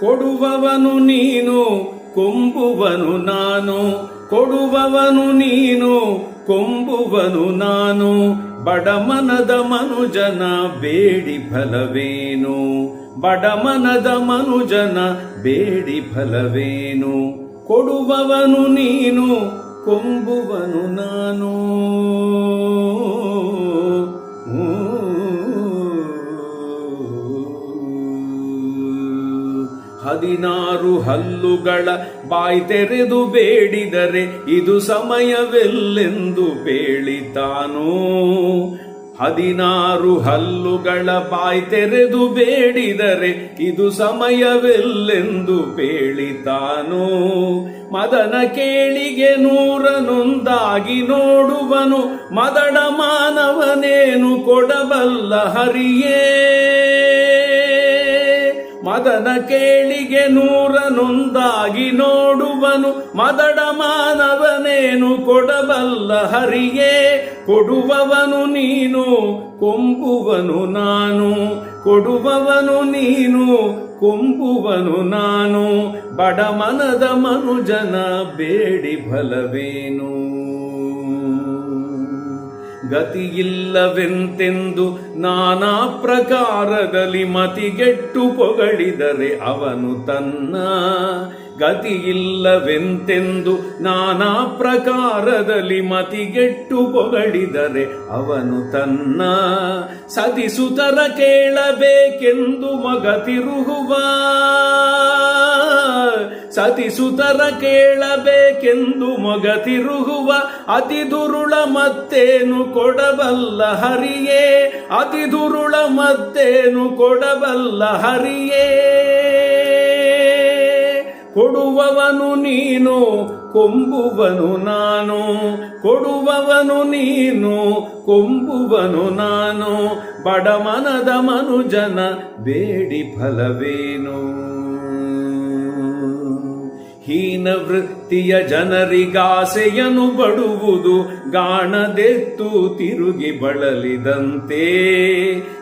ಕೊಡುವವನು ನೀನು ಕೊಂಬುವನು ನಾನು, ಕೊಡುವವನು ನೀನು ಕೊಂಬುವನು ನಾನು, ಬಡಮನದ ಮನುಜನ ಬೇಡಿ ಫಲವೇನು, ಬಡಮನದ ಮನುಜನ ಬೇಡಿ ಫಲವೇನು, ಕೊಡುವವನು ನೀನು ಕೊಂಬುವನು ನಾನು. 16 ಹಲ್ಲುಗಳ ಬಾಯಿ ತೆರೆದು ಬೇಡಿದರೆ ಇದು ಸಮಯವೆಲ್ಲೆಂದು ಬೇಳಿತಾನು. 16 ಹಲ್ಲುಗಳ ಬಾಯಿ ತೆರೆದು ಬೇಡಿದರೆ ಇದು ಸಮಯವೆಲ್ಲೆಂದು ಬೇಳಿತಾನು. ಮದನ ಕೇಳಿಗೆ 100 ನೋಡುವನು, ಮದಡ ಮಾನವನೇನು ಕೊಡಬಲ್ಲ ಹರಿಯೇ. ಮದನ ಕೇಳಿಗೆ 100 ನೋಡುವನು, ಮದಡ ಮಾನವನೇನು ಕೊಡಬಲ್ಲ ಹರಿಯೇ. ಕೊಡುವವನು ನೀನು ಕೊಂಬುವನು ನಾನು, ಕೊಡುವವನು ನೀನು ಕೊಂಬುವನು ನಾನು, ಬಡಮನದ ಮನುಜನ ಬೇಡಿ ಫಲವೇನು. ಗತಿಯಿಲ್ಲವೆಂತೆಂದು ನಾನಾ ಪ್ರಕಾರದಲ್ಲಿ ಮತಿಗೆಟ್ಟು ಪೊಗಳಿದರೆ ಅವನು ತನ್ನ, ಗತಿಯಿಲ್ಲವೆಂತೆಂದು ನಾನಾ ಪ್ರಕಾರದಲ್ಲಿ ಮತಿಗೆಟ್ಟು ಪೊಗಳಿದರೆ ಅವನು ತನ್ನ. ಸತಿಸುತರ ಕೇಳಬೇಕೆಂದು ಮಗ ತಿರುಗುವ, ಸತಿಸುತರ ಕೇಳಬೇಕೆಂದು ಮೊಗ ತಿರುಗುವ, ಅತಿ ದುರುಳ ಮತ್ತೇನು ಕೊಡಬಲ್ಲ ಹರಿಯೇ, ಅತಿ ದುರುಳ ಮತ್ತೇನು ಕೊಡಬಲ್ಲ ಹರಿಯೇ. ಕೊಡುವವನು ನೀನು ಕೊಂಬುವನು ನಾನು, ಕೊಡುವವನು ನೀನು ಕೊಂಬುವನು ನಾನು, ಬಡಮನದ ಮನುಜನ ಬೇಡಿ ಫಲವೇನು. ಹೀನ ವೃತ್ತಿಯ ಜನರಿಗಾಸೆಯನು ಬಡುವುದು ಗಾಣದೆತ್ತು ತಿರುಗಿ ಬಳಲಿದಂತೆ,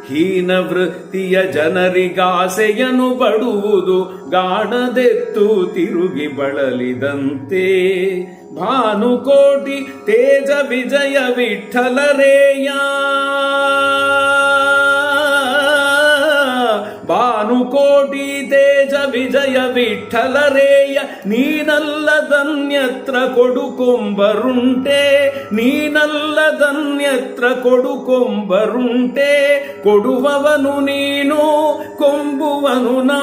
ಹೀನ ವೃತ್ತಿಯ ಜನರಿಗಾಸೆಯನು ಬಡುವುದು ಗಾಣದೆತ್ತು ತಿರುಗಿ ಬಳಲಿದಂತೆ. ಭಾನುಕೋಟಿ ತೇಜ ವಿಜಯ ವಿಠಲರೇಯ, ಭಾನುಕೋಟಿ ತೇಜ ವಿಜಯ ವಿಠಲರೇಯ, ನೀನಲ್ಲದನ್ಯತ್ರ ಕೊಡುಕೊಂಬರುಂಟೆ, ನೀನಲ್ಲದನ್ಯತ್ರ ಕೊಡುಕೊಂಬರುಂಟೆ. ಕೊಡುವವನು ನೀನು ಕೊಂಬುವನು ನಾ